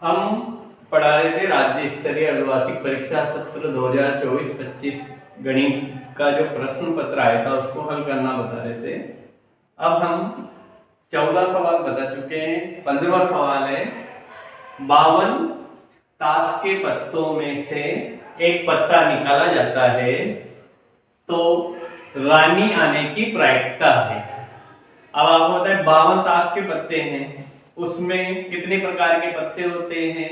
हम पढ़ा रहे थे राज्य स्तरीय अर्धवार्षिक परीक्षा सत्र 2024-25 गणित का जो प्रश्न पत्र आया था उसको हल करना बता रहे थे। अब हम 14 सवाल बता चुके हैं। 15वां सवाल है 52 ताश के पत्तों में से एक पत्ता निकाला जाता है तो रानी आने की प्रायिकता है। अब आपको पता है 52 ताश के पत्ते हैं, उसमें कितने प्रकार के पत्ते होते हैं?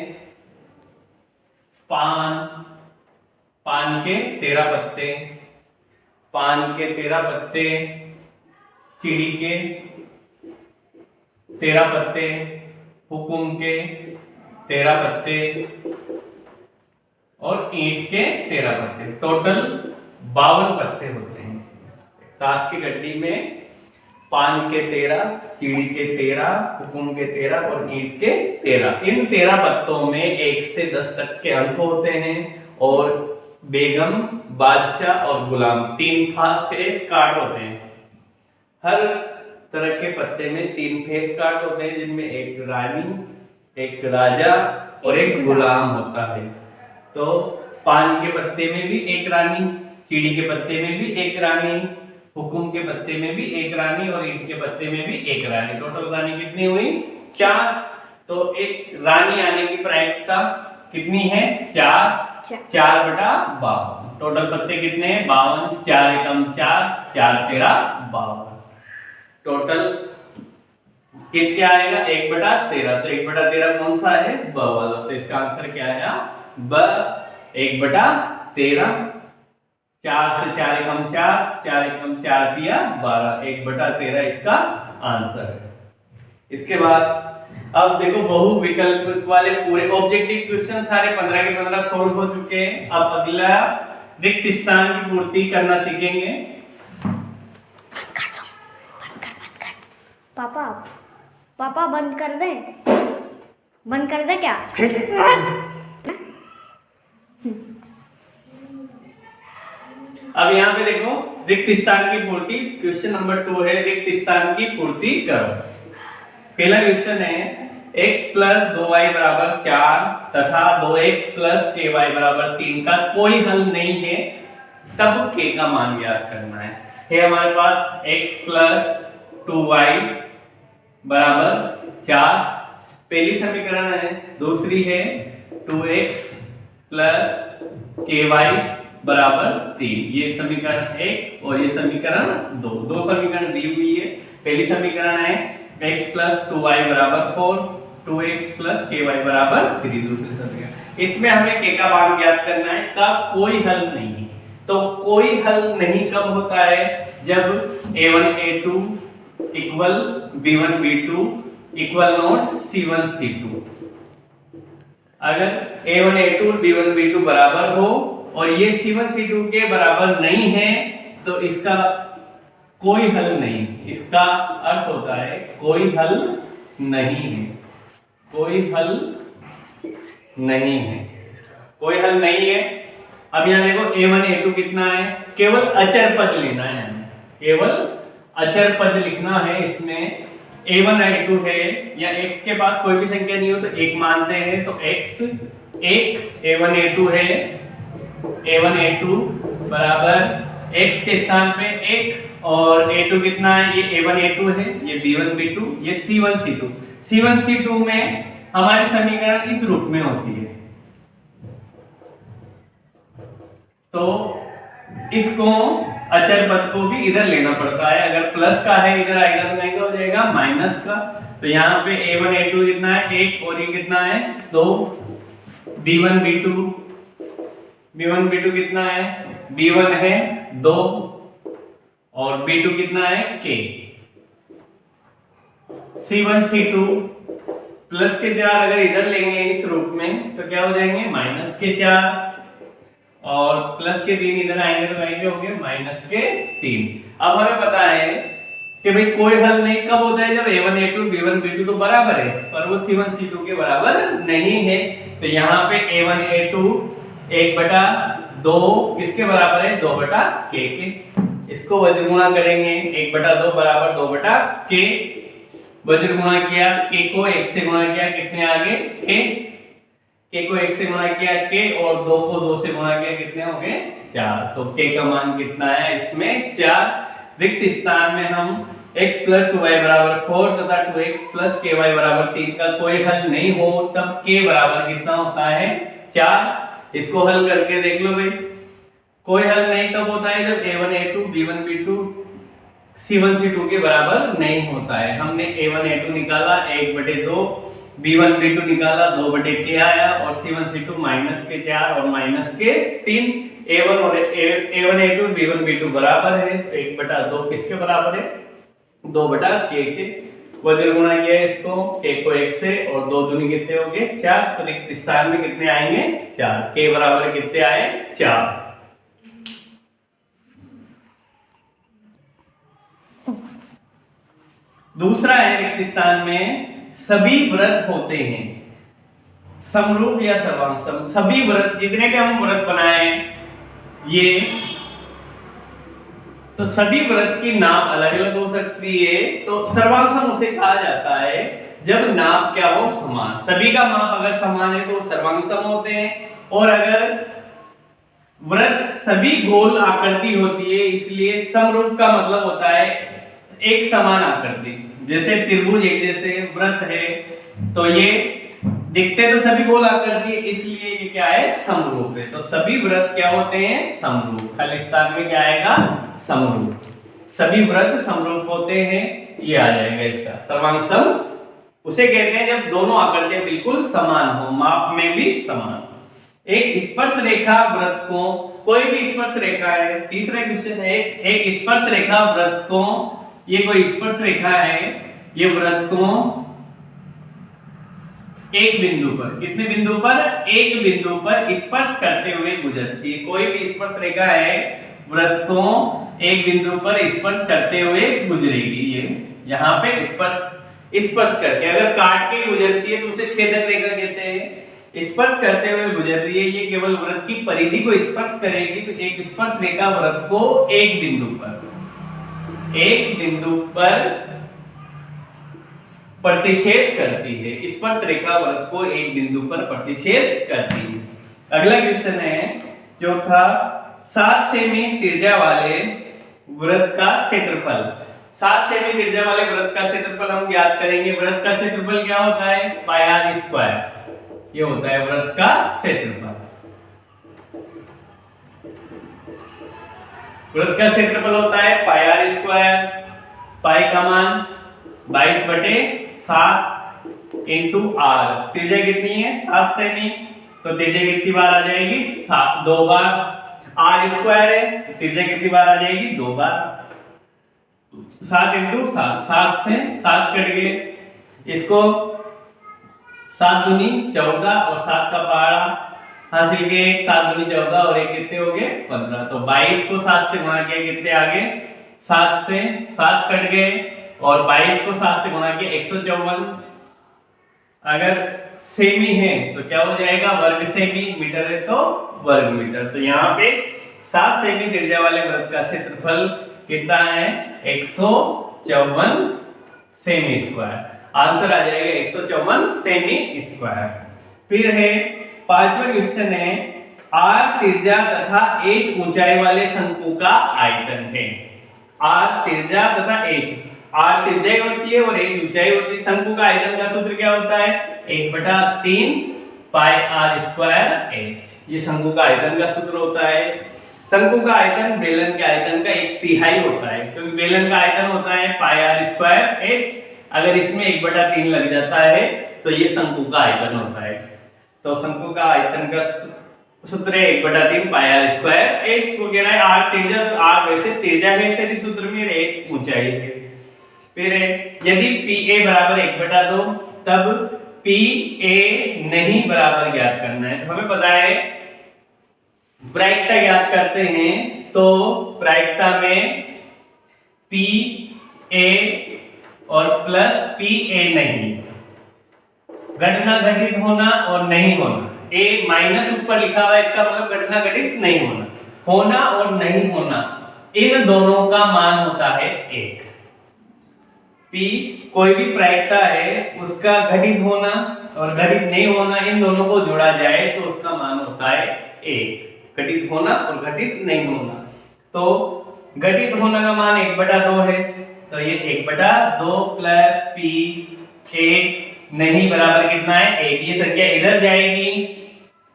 पान के 13 पत्ते, पान के 13 पत्ते, चिड़ी के 13 पत्ते, हुकुम के 13 पत्ते और ईंट के 13 पत्ते, टोटल 52 पत्ते होते हैं। ताश की गड्डी में पान के 13, चीड़ी के 13, हुकुम के 13 और ईंट के 13। इन 13 पत्तों में 1 से 10 तक के अंक होते हैं और बेगम, बादशाह और गुलाम 3 फेस कार्ड होते हैं। हर तरह के पत्ते में 3 फेस कार्ड होते हैं जिनमें एक रानी, एक राजा और एक गुलाम होता है। तो पान के पत्ते में भी एक रानी, चीड़ी के पत्ते में भी एक रानी, हुकुम के पत्ते में भी एक रानी और ईंट के पत्ते में भी एक रानी। टोटल रानी कितनी हुई? 4। तो एक रानी आने की प्रायिकता कितनी है? 4/52। टोटल पत्ते कितने हैं? 52। 4 एकम 4, 4 तेरा 52। टोटल कितना आएगा? 1/13। तो 1/13 कौन सा है? ब वाला। तो इसका आंसर क्या आया? ब 1/13। 4 से 4 एकम 4, 4 एकम 4 दिया 12, 1/13 इसका आंसर है। इसके बाद अब देखो बहु विकल्प वाले पूरे ऑब्जेक्टिव क्वेश्चन सारे 15 के 15 सोल्व हो चुके हैं। अब अगला रिक्त स्थान की पूर्ति करना सीखेंगे। पापा बंद कर दे। बंद कर दे क्या? अब यहाँ पे देखो रिक्त स्थान की पूर्ति, क्वेश्चन नंबर 2 है रिक्त स्थान की पूर्ति करो। पहला क्वेश्चन है x + 2y = 4 तथा 2x + ky = 3 का कोई हल नहीं है, तब k का मान ज्ञात करना है। हमारे पास x + 2y = 4 पहली समीकरण है। दूसरी है 2x + ky = 3। ये समीकरण 1 और ये समीकरण 2। दो समीकरण दी हुई है। पहली समीकरण है x + 2y = 4, 2x + ky = 3। दूसरी समीकरण, इसमें हमें k का मान ज्ञात करना है। का कोई हल नहीं है। तो कोई हल नहीं कब होता है? जब a1 a2 = b1 b2 = c1 c2। अगर a1 a2 b1 b2 बराबर हो और ये c1 c2 के बराबर नहीं है तो इसका कोई हल नहीं। इसका अर्थ होता है कोई हल नहीं है। कोई हल नहीं है। कोई हल नहीं है। अब यहां देखो a1 a2 कितना है? केवल अचर पद लेना है हमें। केवल अचर पद लिखना है। इसमें a1 a2 है या x के पास कोई भी संख्या नहीं हो तो 1 मानते हैं। तो x 1 a1 a2 है। a1 a2 बराबर x के स्थान पे 1 और a2 कितना है? ये a1 a2 है, ये b1 b2, ये c1 c2। c1 c2 में हमारी समीकरण इस रूप में होती है। तो इसको अचर पद को भी इधर लेना पड़ता है। अगर प्लस का है इधर आएगा तो क्या हो जाएगा? माइनस का। तो यहाँ पे a1 a2 कितना है? 1 और ये कितना है? 2। b1 b2 कितना है? b1 है 2 और b2 कितना है? k। c1 c2 प्लस के 4 अगर इधर लेंगे इस रूप में तो क्या हो जाएंगे? माइनस के 4 और प्लस के 3 इधर आएंगे तो आएंगे होंगे माइनस के 3। अब हमें पता है कि भाई कोई हल नहीं कब होता है? जब a1 a2 b1 b2 तो बराबर है पर वो c1 c2 के बराबर नहीं है। तो यहाँ पे a1 a2 1/2 किसके बराबर है? 2/k के। इसको वज्र गुणा करेंगे 1/2 बराबर 2/k। वज्र गुणा किया, k को 1 से गुणा किया, कितने आ गए? k। k को 1 से गुणा किया k और 2 को 2 से गुणा किया, कितने हो गए 4। तो k का मान कितना है इसमें 4। रिक्त स्थान में हम x + 2y = 4 तथा 2x + ky = 3 का कोई हल नहीं हो तब k बराबर कितना होता है 4। इसको हल करके देख लो भाई। कोई हल नहीं तब होता है जब a1 a2 b1 b2 c1 c2 के बराबर नहीं होता है। हमने a1 a2 निकाला 1/2, b1 b2 निकाला 2/k आया और c1 c2 -4 और -3। a1 और a1 a2 b1 b2 बराबर है, तो 1/2 किसके बराबर है 2/k के। वज्र गुणा किया है इसको k को 1 से और 2 दूनी कितने हो गए 4, तो रिक्त स्थान में कितने आएंगे 4। k बराबर कितने आए 4। दूसरा है रिक्त स्थान में सभी वृत्त होते हैं समरूप या सर्वांगसम। सभी वृत्त जितने भी हम वृत्त बनाए हैं ये, तो सभी वृत्त की नाप अलग अलग हो सकती है। तो सर्वांगसम उसे कहा जाता है जब नाप क्या हो समान। सभी का माप अगर समान है तो सर्वांगसम होते हैं। और अगर वृत्त सभी गोल आकृति होती है, इसलिए समरूप का मतलब होता है एक समान आकृति। जैसे त्रिभुज एक जैसे वृत्त है तो ये दिखते तो सभी गोल आकृति है, इसलिए ये क्या है समरूप है। तो सभी वृत्त क्या होते हैं समरूप। खल स्थान में क्या आएगा समरूप। सभी वृत्त समरूप होते हैं, ये आ जाएगा इसका। सर्वांगसम उसे कहते हैं जब दोनों आकृतियां बिल्कुल समान हो, माप में भी समान। एक स्पर्श रेखा वृत्त को, कोई भी स्पर्श रेखा है, तीसरा क्वेश्चन है, एक स्पर्श रेखा वृत्त को, ये कोई स्पर्श रेखा है, ये वृत्त को एक बिंदु पर, कितने बिंदु पर एक बिंदु पर स्पर्श करते हुए गुजरती है। कोई भी स्पर्श रेखा है वृत्त को एक बिंदु पर स्पर्श करते हुए गुजरेगी। ये यहाँ पे स्पर्श करके, अगर काट के गुजरती है तो उसे छेदक रेखा कहते हैं। स्पर्श करते हुए गुजर रही है, ये केवल वृत्त की परिधि को स्पर्श करेगी। तो एक स्पर्श रेखा वृत्त को एक बिंदु पर प्रतिच्छेद करती है। स्पर्श रेखा वृत्त को एक बिंदु पर प्रतिच्छेद करती है। अगला क्वेश्चन है चौथा, 7 सेमी त्रिज्या वाले वृत्त का क्षेत्रफल। 7 सेमी त्रिज्या वाले वृत्त का क्षेत्रफल हम ज्ञात करेंगे। वृत्त का क्षेत्रफल क्या होता है πr²। ये होता है वृत्त का क्षेत्रफल। वृत्त का क्षेत्रफल होता है πr²। पाई का मान 22/7 इंटू r। त्रिज्या कितनी है 7 सेमी, तो त्रिज्या कितनी बार आ जाएगी 2 बार। r² है तो त्रिज्या कितनी बार आ जाएगी 2 बार। 7 इंटू 7, 7 से 7 कट गए, इसको 7 दूनी 14 और 7 का पहाड़ा हासिल के 7 दूनी 14 और 1 कितने हो गए 15। तो 22 को 7 से गुणा किया कितने आ गए 7 से 7 कट गए और 22 को 7 से गुणा किया 154। अगर सेमी है तो क्या हो जाएगा वर्ग सेमी, मीटर है तो वर्ग मीटर। तो यहाँ पे 7 सेमी त्रिज्या वाले वृत्त का क्षेत्रफल कितना है 154 सेमी स्क्वायर। आंसर आ जाएगा 154 सेमी स्क्वायर। फिर है 5वां क्वेश्चन है, r त्रिज्या तथा h ऊंचाई वाले शंकु का आयतन है। r त्रिज्या तथा h, r त्रिज्या होती है और h ऊंचाई होती है। शंकु का आयतन का सूत्र क्या होता है 1/3 पाई r² h। ये शंकु का आयतन का सूत्र होता है। शंकु का आयतन बेलन के आयतन का 1/3 होता है, क्योंकि बेलन का आयतन होता है पाई r² h। अगर इसमें 1/3 लग जाता है तो ये शंकु का आयतन होता है। तो शंकु का आयतन का सूत्र है 1/3 पाई r² h को कह रहा है। r त्रिज्या, तो r वैसे त्रिज्या है इसी सूत्र में, h ऊंचाई है। फिर यदि PA बराबर 1/2 तब PA नहीं बराबर ज्ञात करना है। तो हमें पता है प्रायिकता ज्ञात करते हैं, तो प्रायिकता में PA और प्लस PA नहीं, घटना घटित होना और नहीं होना। A माइनस ऊपर लिखा हुआ है, इसका मतलब घटना घटित नहीं होना। होना और नहीं होना इन दोनों का मान होता है 1। P कोई भी प्रायिकता है उसका घटित होना और घटित नहीं होना, इन दोनों को जोड़ा जाए तो उसका मान होता है 1। घटित होना और घटित नहीं होना। तो घटित होने का मान 1/2 है, तो ये 1/2 प्लस P 1 नहीं बराबर कितना है 1। ये संख्या इधर जाएगी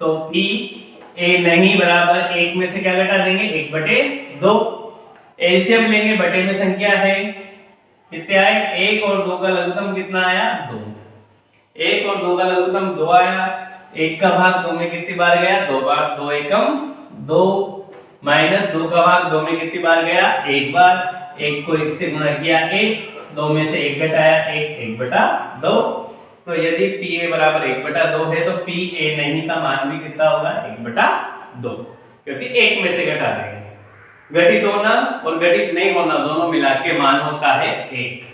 तो P a नहीं बराबर 1 में से क्या घटा देंगे 1/2। एलसीएम लेंगे, बटे में संख्या है, कितने आए 1 और 2 का लघुत्तम कितना आया 2। 1 और 2 का लघुत्तम 2 आया। 1 का भाग 2 में कितनी बार गया 2 बार, 2 एकम 2 माइनस 2 का भाग 2 में कितनी बार गया 1 बार। 1 को 1 से गुणा किया 1, 2 में से 1 घटाया 1, 1/2। तो यदि PA बराबर 1/2 है तो PA नहीं का मान भी कितना होगा 1/2, क्योंकि 1 में से घटा देंगे। घटित होना और घटित नहीं होना दोनों मिला के मान होता है 1।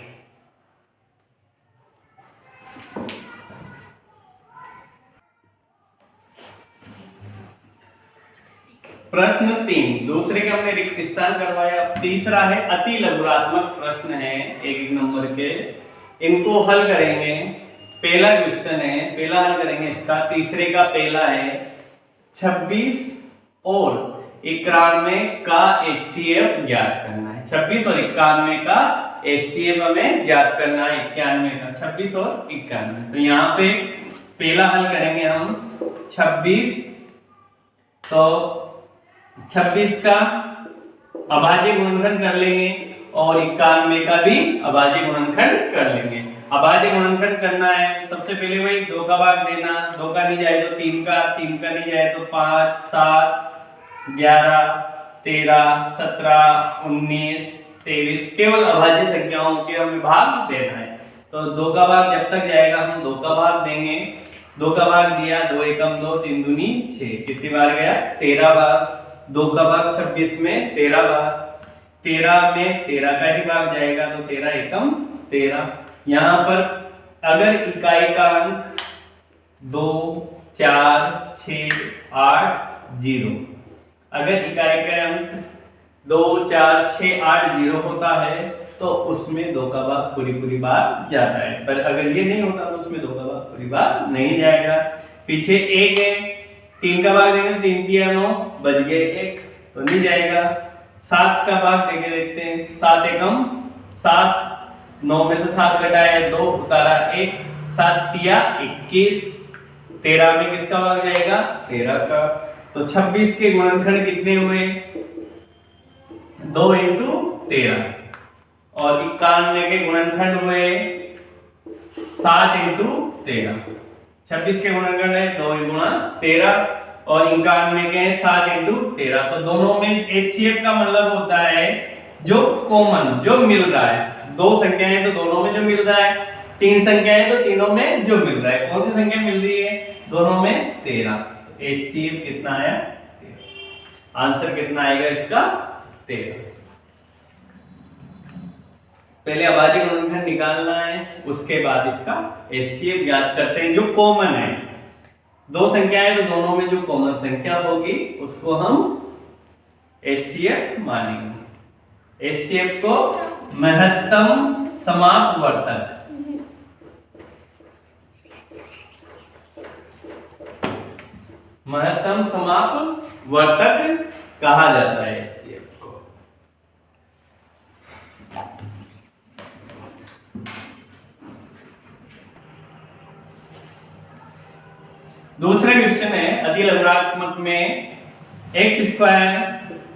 प्रश्न 3 दूसरे के हमने रिक्त स्थान करवाया। तीसरा है अति लघुरात्मक प्रश्न है, एक नंबर के, इनको हल करेंगे। पहला क्वेश्चन है, पहला हल करेंगे इसका। तीसरे का पहला है 26 और 91 का HCF ज्ञात करना है। 26 और 91 का HCF हमें ज्ञात करना है। 91 का 26 और 91, तो यहाँ पे पहला हल करेंगे हम 26। तो 26 का अभाज्य गुणनखंड कर लेंगे और 91 का भी अभाज्य गुणनखंड कर लेंगे। अभाज्य गुणनखंड करना है, सबसे पहले वही 2 का भाग देना, 2 का नहीं जाए तो 3 का, 3 का नहीं जाए तो 5, 7, 11, 13, 17, 19, 23, केवल अभाज्य संख्याओं के हमें भाग देना है। तो 2 का भाग जब तक जाएगा हम 2 का भाग देंगे। 2 का भाग दिया, 2 एकम 2, 3 दूनी 6, कितनी बार गया 13 बार। 2 का भाग 26 में 13 बार, 13 में 13 का ही भाग जाएगा तो 13 एकम 13। यहाँ पर अगर इकाई का अंक 2, 4, 6, 8, 0, अगर इकाई का अंक 2, 4, 6, 8, 0 होता है तो उसमें 2 का भाग पूरी बार जाता है। पर अगर ये नहीं होता तो उसमें 2 का भाग पूरी बार नहीं जाएगा। पीछे 1 है, 3 का भाग देंगे, 3 3 9, बच गए 1 तो नहीं जाएगा। 7 का भाग देके देखते हैं, 7 एकम 7, 9 में से 7 घटाया 2, उतारा 1, 7 तिया 21, 13 में किसका भाग जाएगा 13 का। तो 26 के गुणनखंड कितने हुए 2 × 13 और 91 के गुणनखंड हुए 7 × 13। 26 के गुणनखंड है 2 × 13 और 91 के 7 × 13। तो दोनों में HCF का मतलब होता है जो कॉमन, जो मिल रहा है। 2 संख्याएं तो दोनों में जो मिल रहा है, 3 संख्याएं तो तीनों में जो मिल रहा है। कौन सी संख्या मिल रही है दोनों में 13। तो HCF कितना आया 13। आंसर कितना आएगा इसका 13। पहले अभाज्य गुणनखंड निकालना है, उसके बाद इसका HCF ज्ञात करते हैं जो कॉमन है। 2 संख्याएं तो दोनों में जो कॉमन संख्या होगी उसको हम HCF मानेंगे। HCF को महत्तम समापवर्तक, महत्तम समापवर्तक कहा जाता है HCF को। दूसरा क्वेश्चन है अति लघुरात्मक में x²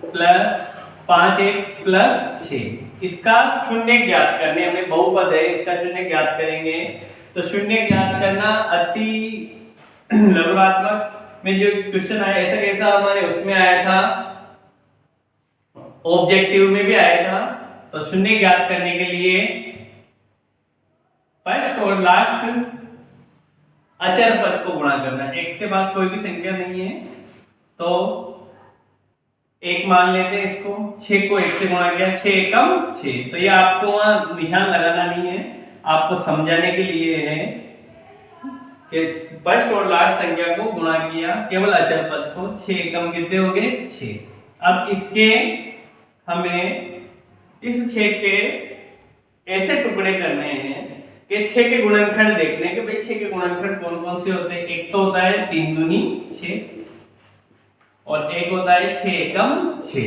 प्लस 5x प्लस 6, इसका शून्य ज्ञात करने, हमें बहुपद है इसका शून्य ज्ञात करेंगे। तो शून्य ज्ञात करना अति लघुरात्मक में जो क्वेश्चन आया, ऐसा कैसा हमारे उसमें आया था, ऑब्जेक्टिव में भी आया था। तो शून्य ज्ञात करने के लिए फर्स्ट और लास्ट अचर पद को गुणा करना है। x के पास कोई भी संख्या नहीं है तो 1 मान लेते हैं इसको। 6 को 1 से गुणा किया, 6 एकम 6। तो ये आपको वहां निशान लगाना नहीं है, आपको समझाने के लिए है कि फर्स्ट और लास्ट संख्या को गुणा किया केवल अचर पद को। 6 एकम कितने हो गए 6। अब इसके हमें इस 6 के ऐसे टुकड़े करने हैं कि 6 के गुणनखंड देखने के भाई 6 के गुणनखंड कौन कौन से होते हैं। एक तो होता है 3 दूनी 6 और एक होता है 6 एकम 6।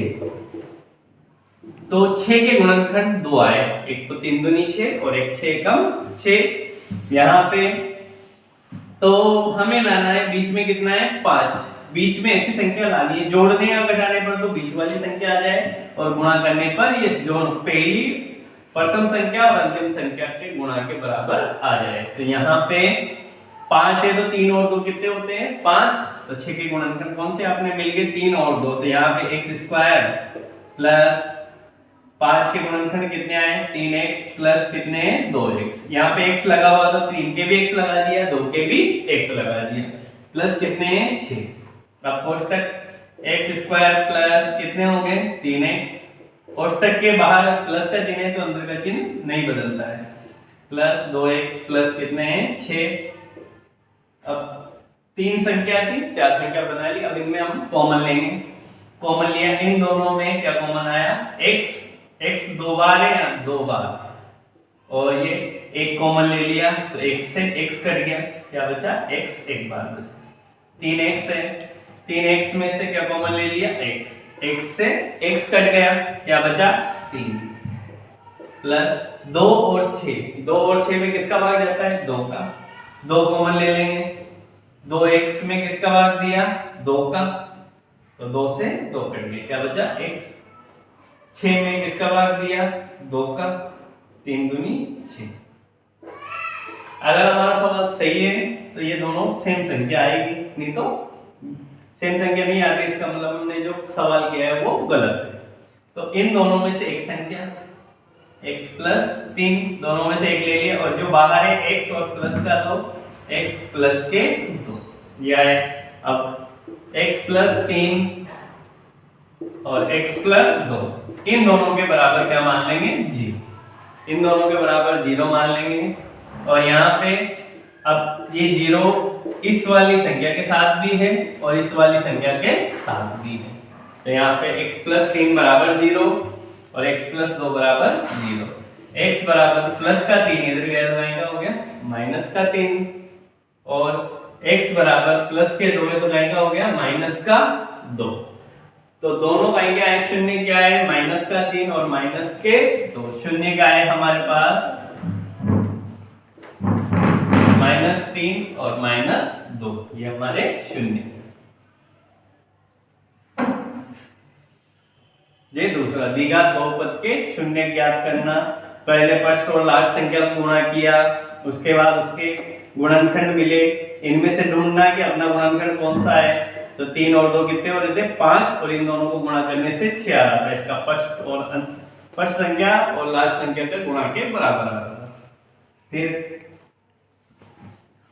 तो 6 के गुणनखंड दो आए, एक तो 3 दूनी 6 और एक 6 एकम 6। यहाँ पे तो हमें लाना है बीच में कितना है 5। बीच में ऐसी संख्या लानी है जोड़ने या घटाने पर तो बीच वाली संख्या आ जाए और गुणा करने पर ये जो पहली प्रथम संख्या और अंतिम संख्या के गुणा के बराबर आ जाए। तो यहाँ पे 5 है तो 3 और 2 कितने होते हैं 5। तो 6 के गुणनखंड कौन से आपने मिल गए 3 और 2। तो यहाँ पे x स्क्वायर प्लस 5 के गुणनखंड कितने आए 3x प्लस कितने 2x। यहाँ पे x लगा हुआ था 3 के भी x लगा दिया 2 के भी x लगा दिया प्लस कितने 6। अब कोष्टक x स्क्वायर प्लस कितने हो गए 3x। कोष्टक के बाहर प्लस का चिन्ह है तो अंदर का चिन्ह नहीं बदलता है। प्लस 2x प्लस कितने हैं 6। अब 3 संख्या थी 4 संख्या बना ली। अब इनमें हम कॉमन लेंगे। कॉमन लिया इन दोनों में क्या कॉमन आया x दो बार है 2 बार और ये एक कॉमन ले लिया तो x से x कट गया क्या बचा x एक बार बचा। 3x है 3x में से क्या कॉमन ले लिया x से x कट गया क्या बचा 3 प्लस 2 और 6 में किसका भाग जाता है 2 का। 2 कॉमन ले लेंगे 2x में किसका भाग दिया 2 का तो 2 से 2 कट गया क्या बचा x। 6 में किसका भाग दिया 2 का 3 दूनी 6। अगर हमारा सवाल सही है तो ये दोनों सेम संख्या आएगी, नहीं तो सेम संख्या नहीं आती इसका मतलब हमने जो सवाल किया है वो गलत है। तो इन दोनों में से एक संख्या x प्लस 3 दोनों में से एक ले लिया और जो बाहर है x और प्लस का 2 x प्लस के 2 ये आए। अब x प्लस 3 और x प्लस 2 इन दोनों के बराबर क्या मान लेंगे 0। इन दोनों के बराबर 0 मान लेंगे और यहाँ पे अब ये 0 इस वाली संख्या के साथ भी है और इस वाली संख्या के साथ भी है। तो यहाँ पे x प्लस 3 बराबर 0 और x प्लस 2 बराबर 0। x बराबर प्लस का 3 इधर गया तो हो गया माइनस का 3 और x बराबर प्लस के 2 है तो क्या हो गया माइनस का 2। तो दोनों का क्या है शून्य क्या है माइनस का 3 और माइनस के 2। शून्य का है हमारे पास -3 और -2 ये हमारे शून्य। ये दूसरा द्विघात बहुपद के शून्य ज्ञात करना। पहले फर्स्ट और लास्ट संख्या को गुणा किया उसके बाद उसके गुणनखंड मिले इनमें से ढूंढना कि अपना गुणनखंड कौन सा है। तो 3 और 2 कितने हो रहे थे 5 और इन दोनों को गुणा करने से 6 आ रहा था। इसका फर्स्ट संख्या और लास्ट संख्या का गुणा के बराबर आ रहा था। फिर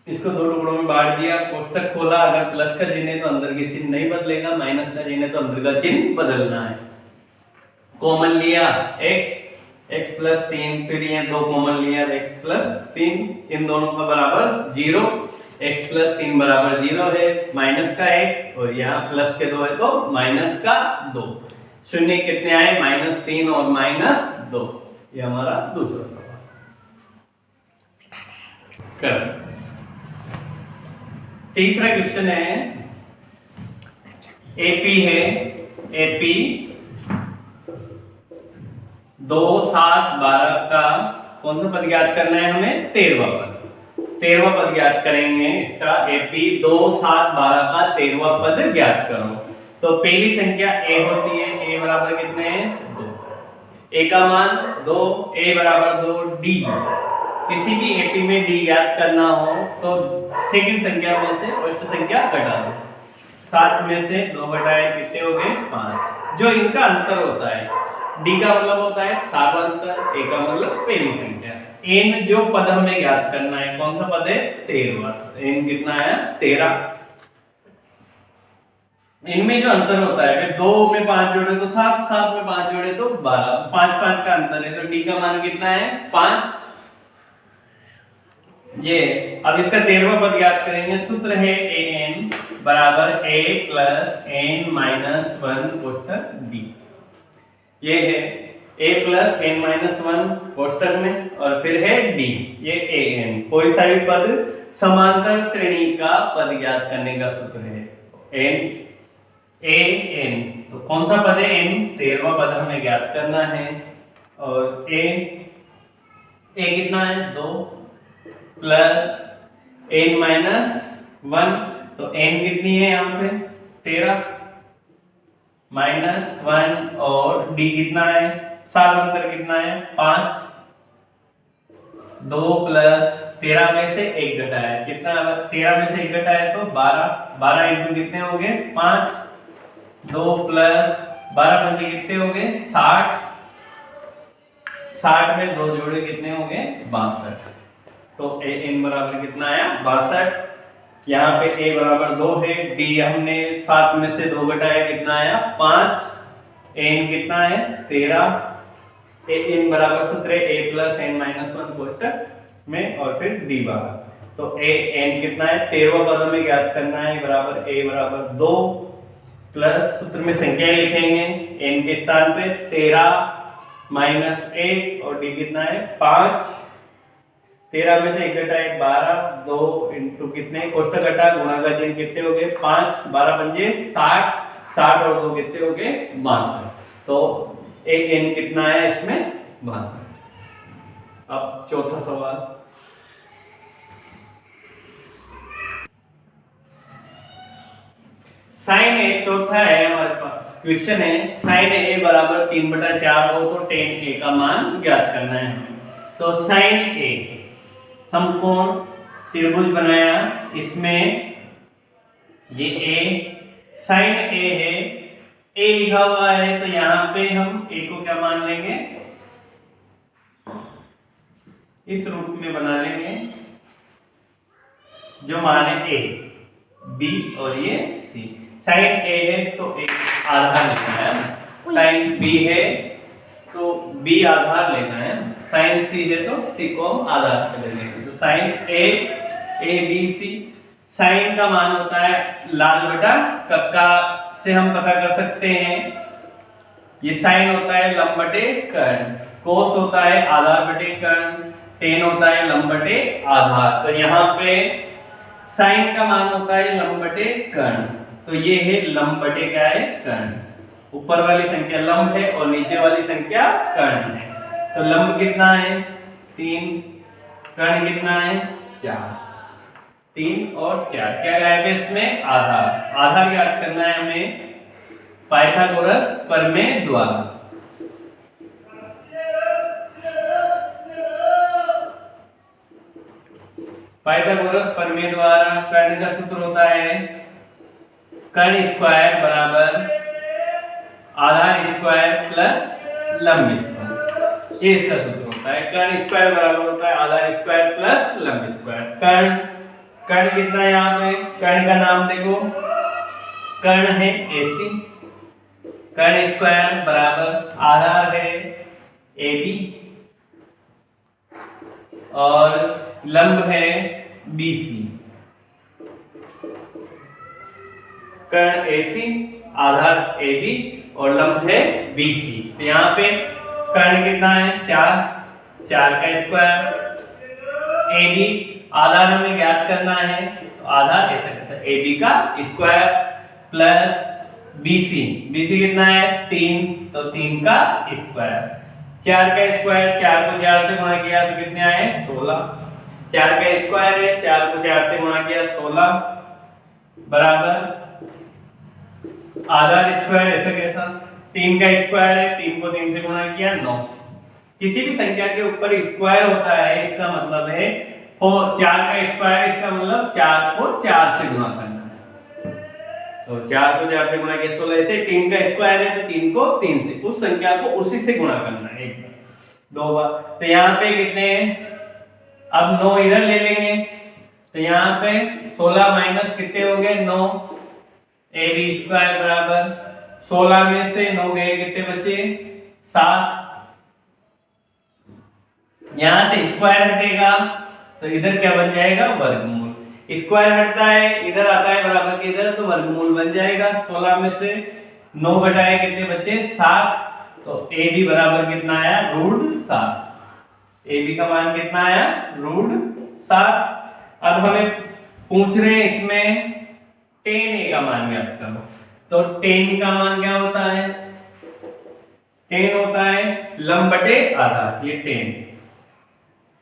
इसको 2 टुकड़ों में बांट दिया कोष्टक खोला। अगर प्लस का चिन्ह है तो अंदर के चिन्ह नहीं बदलेगा, माइनस का चिन्ह है तो अंदर का चिन्ह बदलना है। कॉमन लिया x प्लस 3 फिर ये 2 कॉमन लिया x प्लस 3 इन दोनों का बराबर 0। x प्लस 3 बराबर 0 है माइनस का 1 और यहाँ प्लस के 2 है तो माइनस का 2। शून्य कितने आए -3 और -2। ये हमारा दूसरा सवाल कर। तीसरा क्वेश्चन है AP है AP 2 7 12 का कौन सा पद ज्ञात करना है हमें 13वां पद। 13वां पद ज्ञात करेंगे इसका AP 2 7 12 का 13वां पद ज्ञात करो। तो पहली संख्या a होती है a बराबर कितने हैं 2 a का मान 2 a बराबर 2 d। किसी भी AP में d ज्ञात करना हो तो सेकंड संख्या में से फर्स्ट संख्या घटा दो। 7 में से 2 घटाए कितने हो गए 5। जो इनका अंतर होता है d का मतलब होता है सार्वंतर a का मतलब पहली संख्या। n जो पद हमें ज्ञात करना है कौन सा पद है 13वां। n कितना है 13। इनमें जो अंतर होता है कि 2 में 5 जोड़े तो 7 7 में 5 जोड़े तो 12 5 5 का अंतर है तो d का मान कितना है 5। ये अब इसका 13वां पद ज्ञात करेंगे। सूत्र है an बराबर a प्लस n माइनस 1 कोष्टक b। ये है a plus N minus one कोष्टक में और फिर है d, ये a n। कोई सा भी पद समांतर श्रेणी का पद ज्ञात करने का सूत्र है n a n। तो कौन सा पद है n? 13वां पद हमें ज्ञात करना है। और a कितना है 2 प्लस n माइनस 1, तो n कितनी है यहाँ पे 13 माइनस 1 और d कितना है, सात अंतर कितना है 5, 2 प्लस 13 में से 1 घटाया कितना, 13 में से 1 घटाया तो 12, 12 इंटू कितने हो गए 5, 2 प्लस 12 पंजे कितने हो गए 60, 60 में 2 जोड़े कितने हो गए 62। तो a n बराबर कितना आया 62। यहाँ पे a बराबर 2 है, d हमने 7 में से 2 घटाया कितना आया 5, n कितना है 13, a n बराबर सूत्र है a प्लस n माइनस 1 कोष्टक में और फिर d बाहर। तो a n कितना है 13वां पद हमें ज्ञात करना है बराबर a बराबर 2 प्लस सूत्र में संख्याएं लिखेंगे n के स्थान पे 13 माइनस 1 और d कितना है 5, 13 में से 1 घटाए 12, 2 इंटू कितने कोष्टक घटा गुणा का चिन्ह कितने हो गए 5, 12 पंजे 60, 60 और 2 कितने हो गए 62। तो एक n कितना है इसमें 62। अब चौथा सवाल, साइन ए चौथा है हमारे पास क्वेश्चन है, साइन ए बराबर 3/4 हो तो tan a का मान ज्ञात करना है हमें। तो साइन ए समकोण त्रिभुज बनाया, इसमें ये a साइन a है, a लिखा हुआ है तो यहां पे हम a को क्या मान लेंगे, इस रूप में बना लेंगे जो मान है a, b और ये c। साइन a है तो a आधार लेना है, साइन b है तो b आधार लेना है, साइन c है तो c को आधार से ले लेंगे। तो sine a b c, sine का मान होता है लाल बटा कक्का से हम पता कर सकते हैं, ये साइन होता है लंब बटे कर्ण, कोस होता है आधार बटे कर्ण, टेन होता है लंब बटे आधार। तो यहाँ पे साइन का मान होता है लंब बटे कर्ण, तो ये है लंब बटे क्या है कर्ण, ऊपर वाली संख्या लंब है और नीचे वाली संख्या कर्ण है। तो लंब कितना है 3, कर्ण कितना है 4, 3 और 4 क्या गायब है इसमें आधार, आधार ज्ञात करना है हमें पाइथागोरस प्रमेय द्वारा। पाइथागोरस प्रमेय द्वारा कर्ण का सूत्र होता है कर्ण स्क्वायर बराबर आधार स्क्वायर प्लस लंब स्क्वायर, ये इसका सूत्र होता है। कर्ण स्क्वायर बराबर होता है आधार स्क्वायर प्लस लंब स्क्वायर। कर्ण कितना है यहाँ पे, कर्ण का नाम देखो, कर्ण है AC, कर्ण स्क्वायर बराबर आधार है AB और लंब है BC। कर्ण AC आधार AB और लंब है BC। तो यहाँ पे कर्ण कितना है 4, 4 का स्क्वायर, AB आधार हमें ज्ञात करना है तो आधार ऐसा AB का स्क्वायर प्लस BC कितना है 3, तो 3 का स्क्वायर, 4 का स्क्वायर 4 को 4 से गुणा किया तो कितने आए 16, 4 का स्क्वायर है 4 को 4 से गुणा किया 16 बराबर आधार स्क्वायर ऐसा कैसा, 3 का स्क्वायर है 3 को 3 से गुणा किया 9। किसी भी संख्या के ऊपर स्क्वायर होता है इसका मतलब है 4 का स्क्वायर, इसका मतलब 4 को 4 से गुणा करना है। तो 4 को 4 से गुणा किया 16, ऐसे 3 का स्क्वायर है तो 3 को 3 से, उस संख्या को उसी से गुणा करना है एक बार 2 बार। तो यहाँ पे कितने हैं, अब 9 इधर ले लेंगे तो यहाँ पे 16 माइनस कितने हो गए 9, AB स्क्वायर बराबर 16 में से 9 गए कितने बचे 7, यहां से स्क्वायर हटेगा तो इधर क्या बन जाएगा वर्गमूल, स्क्वायर हटता है इधर आता है बराबर के इधर तो वर्गमूल बन जाएगा। 16 में से 9 घटाए कितने बचे 7, तो ए बी बराबर कितना आया, √7। ए बी का मान कितना आया, √7। अब हमें पूछ रहे हैं इसमें tan a का मान ज्ञात करो। तो tan का मान क्या होता है, tan होता है लंब बटे आधा। ये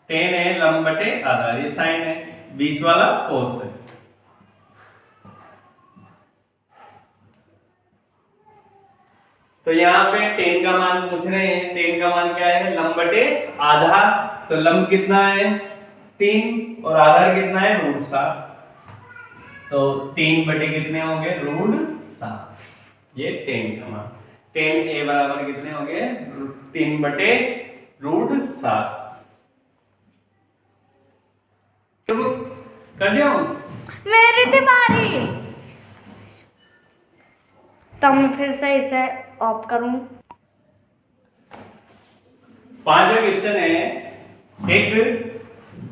tan है लंब बटे आधा, ये साइन है, बीच वाला कोस है। तो यहाँ पे tan का मान पूछ रहे हैं, tan का मान क्या है, लंब बटे आधा। तो लंब कितना है 3 और आधार कितना है √7। तो 3 बटे कितने होंगे, √7। ये tan का मान, tan a बराबर कितने होंगे, 3 बटे √7। कर दिया मेरी थी बारी। तब मैं फिर से इसे ऑफ करूं। 5वां क्वेश्चन है, एक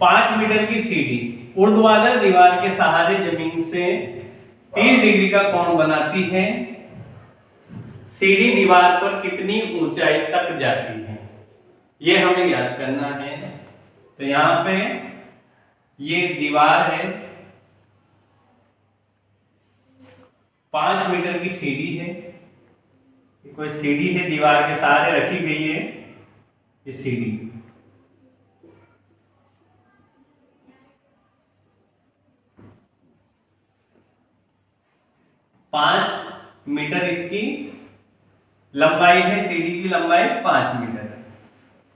5 मीटर की सीढ़ी ऊर्ध्वाधर दीवार के सहारे जमीन से 30 डिग्री का कोण बनाती है। सीढ़ी दीवार पर कितनी ऊंचाई तक जाती है, ये हमें याद करना है। तो यहाँ पे ये दीवार है, 5 मीटर की सीढ़ी है, कोई सीढ़ी है दीवार के सहारे रखी गई है। ये सीढ़ी 5 मीटर इसकी लंबाई है, सीढ़ी की लंबाई 5 मीटर है।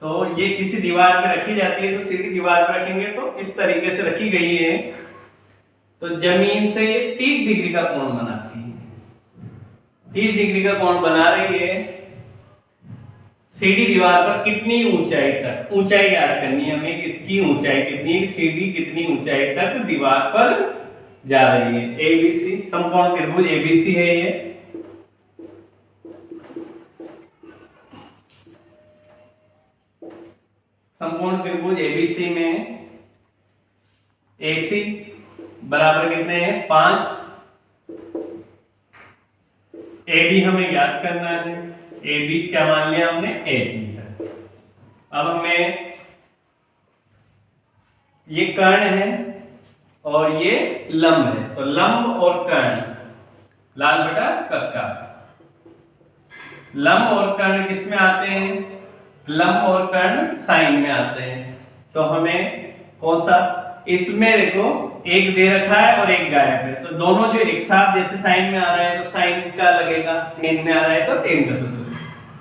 तो ये किसी दीवार पे रखी जाती है, तो सीढ़ी दीवार पे रखेंगे तो इस तरीके से रखी गई है। तो जमीन से ये 30 डिग्री का कोण बनाती है, 30 डिग्री का कोण बना रही है। सीढ़ी दीवार पर कितनी ऊंचाई तक, ऊंचाई याद करनी है हमें, इसकी ऊंचाई कितनी है, सीढ़ी कितनी ऊंचाई तक दीवार पर जा रही है। एबीसी समकोण त्रिभुज एबीसी है ये। समकोण त्रिभुज एबीसी में एसी बराबर कितने हैं, 5। AB हमें याद करना है, AB क्या मान लिया हमने, 8 मीटर। अब हमें ये कर्ण है और ये लंब है, तो लंब और कर्ण, लाल बटा कक्का। लंब और कर्ण किस में आते हैं, लंब और कर्ण साइन में आते हैं। तो हमें कौन सा, इसमें देखो एक दे रखा है और एक गायब है, तो दोनों जो एक साथ जैसे साइन में आ रहा है तो साइन का लगेगा, टेन में आ रहा है तो टेन का सूत्र।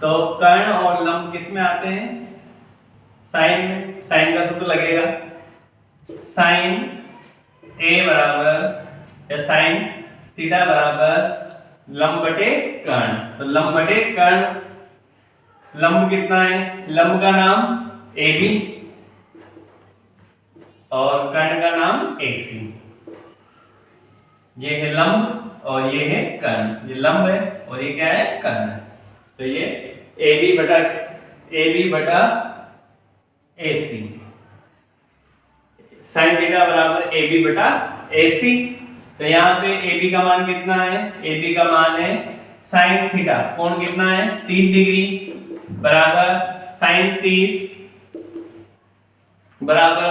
तो कर्ण और लंब किस में आते हैं, साइन में, साइन का सूत्र लगेगा साइन ए बराबर या साइन थीटा बराबर लंब बटे कर्ण। तो लंब बटे कर्ण, लंब कितना है, लंब का नाम AB और कर्ण का नाम AC। ये है लंब और ये है कर्ण, ये लंब है और ये क्या है, कर्ण। तो ये AB बटा AC, साइन थीटा बराबर AB बटा AC। तो यहाँ पे AB का मान कितना है, AB का मान है साइन थीटा, कोण कितना है 30 डिग्री बराबर साइन 30 बराबर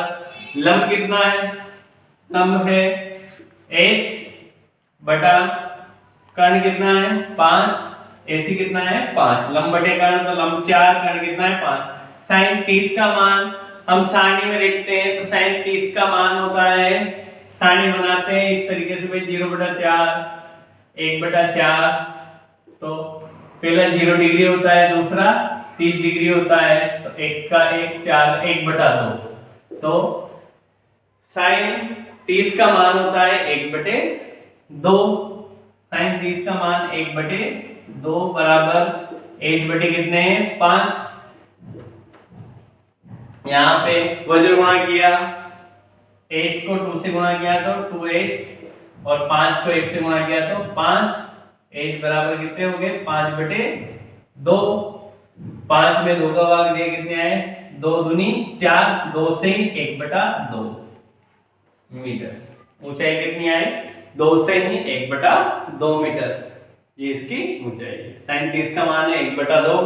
लंब कितना है, लंब है H बटा कर्ण कितना है 5, AC कितना है 5, लंब बटे कर्ण तो लंब 4, कर्ण कितना है 5। साइन 30 का मान हम सारणी में देखते हैं, तो साइन 30 का मान होता है, सारणी बनाते हैं इस तरीके से भाई 0/4 1/4। तो पहला 0 डिग्री होता है, दूसरा 30 डिग्री होता है, तो 1 का 1 4 1/2। तो साइन 30 का मान होता है 1/2, साइन 30 का मान 1/2 बराबर h बटे कितने हैं 5। यहाँ पे वज्र गुणा किया, h को 2 से गुणा किया तो 2h और 5 को 1 से गुणा किया तो 5, h बराबर कितने हो गए 5/2। 5 में 2 का भाग दिया कितने आए, 2 दूनी 4, 2 से 1/2 मीटर। ऊंचाई कितनी आई, 2 से ही 1/2 मीटर, ये इसकी ऊंचाई है। साइन 30 का मान है 1/2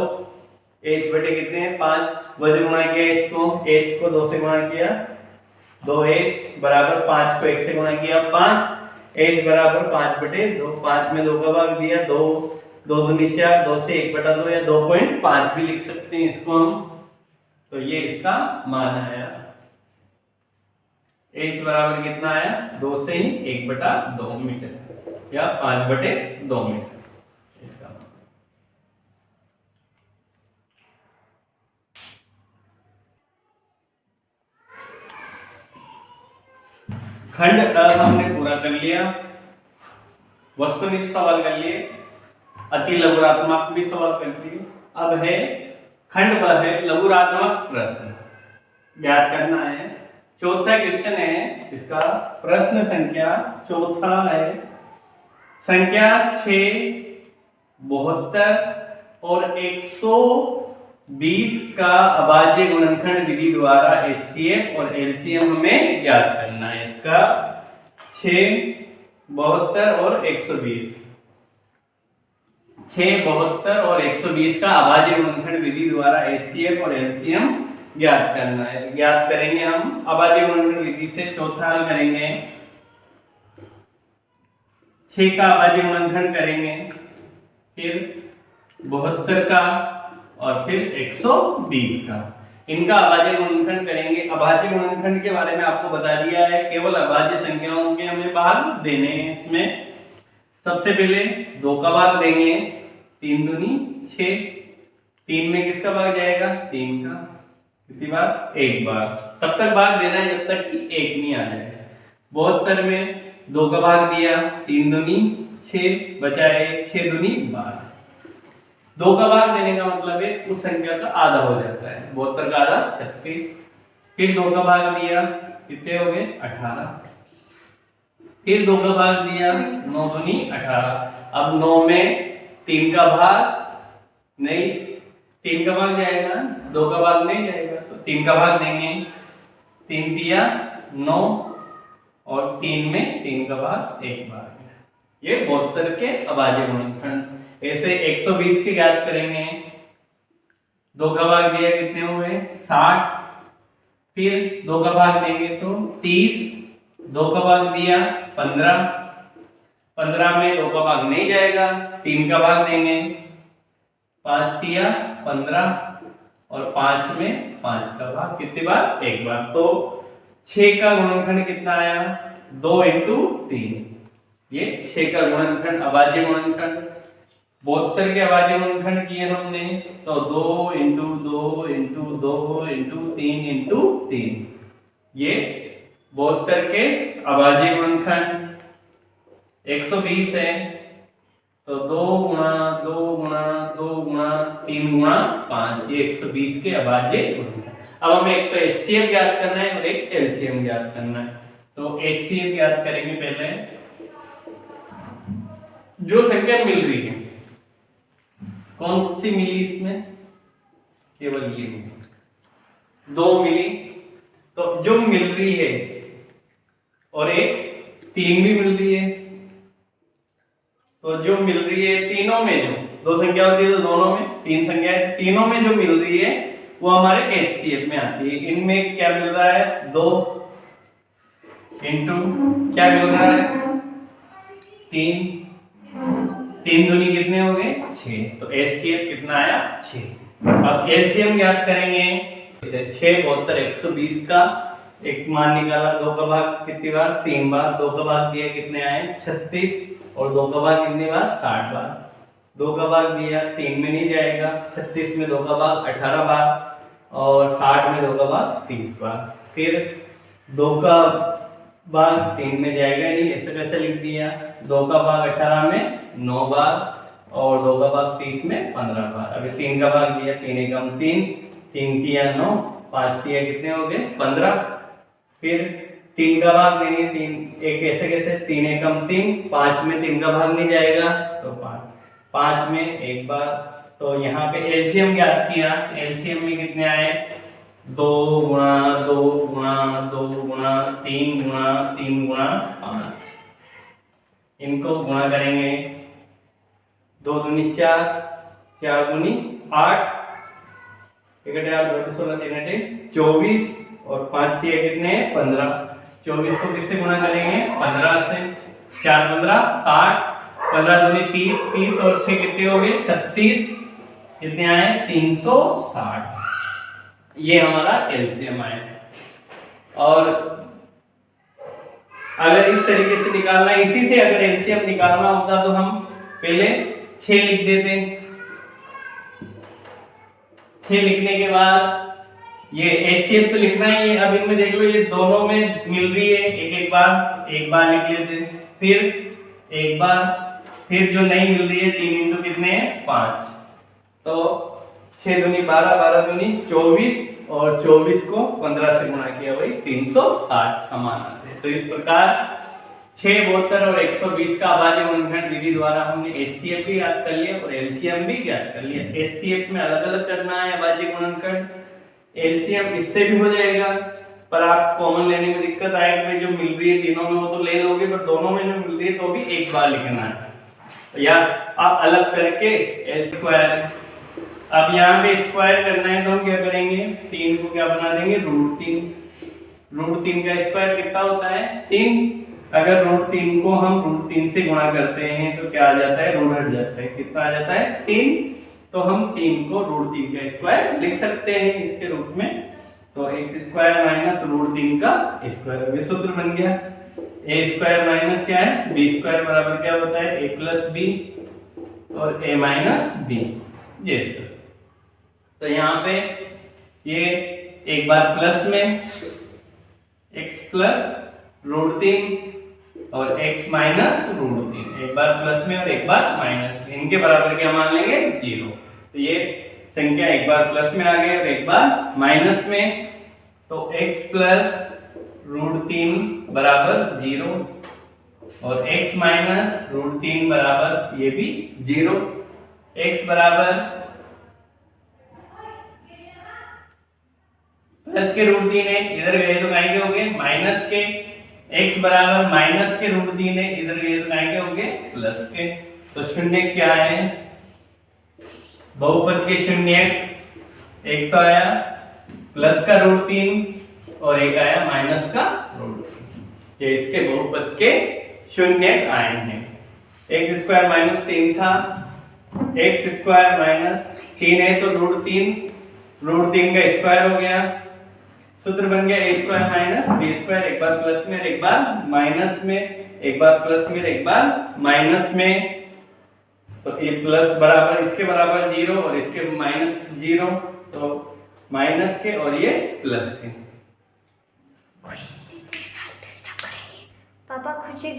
h बटे कितने हैं 5, वजन गुणा किया इसको, h को 2 से गुणा किया 2h बराबर 5 को 1 से गुणा किया 5, h बराबर 5 बटे 2, 5 में 2 का भाग दिया 2, 2 दूनी 4, 2 से 1 बटा 2 या 2.5 भी लिख सकते हैं इसको हम। तो ये इसका मान आया, h बराबर कितना आया 2 से ही 1 बटा 2 मीटर या 5 बटे 2 मीटर इसका मान। खंड हमने पूरा कर लिया, वस्तुनिष्ठ सवाल कर लिए, अति लघुरात्मक भी सवाल कर लिए। अब है खंड ब है लघुरात्मक प्रश्न, याद करना है। चौथा क्वेश्चन है इसका, प्रश्न संख्या चौथा है, संख्या 6, 72 और 120 का अभाज्य गुणनखंड विधि द्वारा HCF और LCM हमें ज्ञात करना है। इसका 6, 72 और 120, 6, 72 और 120 का अभाज्य गुणनखंड विधि द्वारा HCF और LCM ज्ञात करना है। ज्ञात करेंगे हम अभाज्य गुणनखंड विधि से। चौथा हल करेंगे, 6 का अभाज्य गुणनखंड करेंगे, फिर 72 का और फिर 120 का, इनका अभाज्य गुणनखंड करेंगे। अभाज्य गुणनखंड के बारे में आपको बता दिया है, केवल अभाज्य संख्याओं के हमें भाग देने हैं इसमें। सबसे पहले 2 का भाग देंगे, 3 दूनी 6, 3 में किसका भाग जाएगा 3 का, कितनी बार 1 बार, तब तक भाग देना है जब तक कि 1 नहीं आ जाए। 72 में 2 का भाग दिया, 3 दूनी 6, बचा 1, 6 दूनी 12। 2 का भाग देने का मतलब है उस संख्या का आधा हो जाता है, 72 का आधा 36। फिर 2 का भाग दिया, कितने हो गए 18। फिर 2 का भाग दिया, 9 दूनी 18। अब 9 में 3 का भाग नहीं, 3 का भाग जाएगा, 2 का भाग नहीं जाएगा, तो 3 का भाग देंगे, 3 दिया 9 और 3 में 3 का भाग 1 भाग। ये 72 के अभाज्य गुणनखंड। ऐसे 120 के ज्ञात करेंगे, 2 का भाग दिया कितने हुए 60, फिर 2 का भाग देंगे तो 30, 2 का भाग दिया 15, 15 में 2 का भाग नहीं जाएगा, 3 का भाग देंगे, 5 दिया 15 और 5 में 5 का भाग कितनी बार 1 बार। तो 6 का गुणनखंड कितना आया 2 × 3, ये 6 का गुणनखंड अभाज्य गुणनखंड। 72 के अभाज्य गुणनखंड किए हमने, तो 2 × 2 × 2 × 3 × 3, ये 72 के अभाज्य गुणनखंड। 120 है तो 2 × 2 × 2 × 3 × 5, ये 120 के अभाज्य गुणनखंड। अब हमें एक तो HCF ज्ञात करना है और एक LCM ज्ञात करना है। तो HCF ज्ञात करेंगे पहले, जो संख्या मिल रही है, कौन सी मिली इसमें, केवल ये मिली, 2 मिली, तो जो मिल रही है और एक 3 भी मिल रही है, तो जो मिल रही है तीनों में, जो 2 संख्या होती है तो दोनों में 3 संख्या है, तीनों में जो मिल रही है वो हमारे HCF में आती है। इनमें क्या मिल रहा है 2 इंटू क्या मिल रहा है 3, 3 दूनी कितने हो गए 6, तो HCF कितना आया 6। अब LCM ज्ञात करेंगे, 6, 72, 120 का एक मान निकाला, 2 का भाग कितनी बार 3 बार, 2 का भाग दिया कितने आए 36 और 2 का भाग कितनी बार 60 बार। 2 का भाग दिया 3 में नहीं जाएगा, 36 में 2 का भाग 18 बार और 60 में 2 का भाग 30 बार। फिर 2 का भाग 3 में जाएगा नहीं, ऐसे कैसे लिख दिया, 2 का भाग 18 में 9 बार और 2 का भाग 30 में 15 बार। अभी 3 का भाग दिया, 3 एकम 3, 3 तिया 9, 5 तिया कितने हो गए 15। फिर 3 का भाग देंगे, 3 एक ऐसे कैसे 3 एकम 3, 5 में 3 का भाग नहीं जाएगा तो 5, 5 में 1 बार। तो यहाँ पे LCM ज्ञात किया, LCM में कितने आए 2 × 2 × 2 × 3 × 3 × 5, इनको गुणा करेंगे, 2 दूनी 4, 4 दूनी 8, एक 8 2 16 3 8 24 और 5 दिए कितने 15। 24 को किससे गुणा करेंगे 15 से, 4 15 60, 15 दूनी 30, 30 और 6 कितने हो गए 36, कितने आए 360। ये हमारा एलसीएम आया। और अगर इस तरीके से निकालना, इसी से अगर एलसीएम निकालना होता तो हम पहले 6 लिख देते। 6 लिखने के बाद ये एचसीएफ तो लिखना ही है। अब इनमें देख लो ये दोनों में मिल रही है, एक बार लिख लेते, फिर एक बार, फिर जो नहीं मिल रही है 3 इंटू कितने 5, तो 6 दूनी 12, 12 दूनी 24 और 24 को 15 से गुणा किया भाई 360 समान आते हैं। तो इस प्रकार 6, 72 और 120 का अभाज्य गुणनखंड विधि द्वारा हमने एचसीएफ भी याद कर लिया और एलसीएम भी याद कर लिया। एचसीएफ में अलग अलग करना है अभाज्य गुणनखंड, एलसीएम इससे भी हो जाएगा, पर आप कॉमन लेने में दिक्कत आएगी, जो मिल रही है तीनों में वो तो ले लोगे, पर दोनों में जो मिल रही है तो भी एक बार लिखना है, तो या आप अलग करके एल स्क्वायर। अब यहाँ पे स्क्वायर करना है तो हम क्या करेंगे, 3 को क्या बना देंगे √3। √3 का स्क्वायर कितना होता है 3। अगर √3 को हम √3 से गुणा करते हैं तो क्या आ जाता है, रूट हट जाता है, कितना आ जाता है 3। तो हम 3 को √3 का स्क्वायर लिख सकते हैं इसके रूप में, तो x स्क्वायर माइनस √3 का स्क्वायर, ये सूत्र बन गया। a स्क्वायर माइनस क्या है b स्क्वायर बराबर क्या होता है a प्लस बी और a माइनस बी, ये इसका। तो यहाँ पे ये एक बार प्लस में x प्लस √3 और x माइनस √3, एक बार प्लस में और एक बार माइनस में, इनके बराबर क्या मान लेंगे 0। तो ये संख्या एक बार प्लस में आ गई और एक बार माइनस में, तो x प्लस √3 बराबर 0 और x माइनस √3 बराबर ये भी 0। x बराबर प्लस के √3 है, इधर गए तो कहीं के हो गए माइनस के, x बराबर माइनस के √3 है, इधर गए तो कहीं के हो गए प्लस के। तो शून्य क्या है, बहुपद के शून्य, एक तो आया प्लस का √3 और एक आया माइनस का √3, ये इसके बहुपद के शून्य आए हैं। x स्क्वायर माइनस 3 था, x स्क्वायर माइनस 3 है तो √3 का स्क्वायर हो गया, सूत्र बन गया a square minus b square, एक बार प्लस में एक बार माइनस में, एक बार प्लस में एक बार माइनस में, तो ये प्लस बराबर इसके बराबर 0 और इसके माइनस 0, तो माइनस के और ये प्लस के। पापा खुशी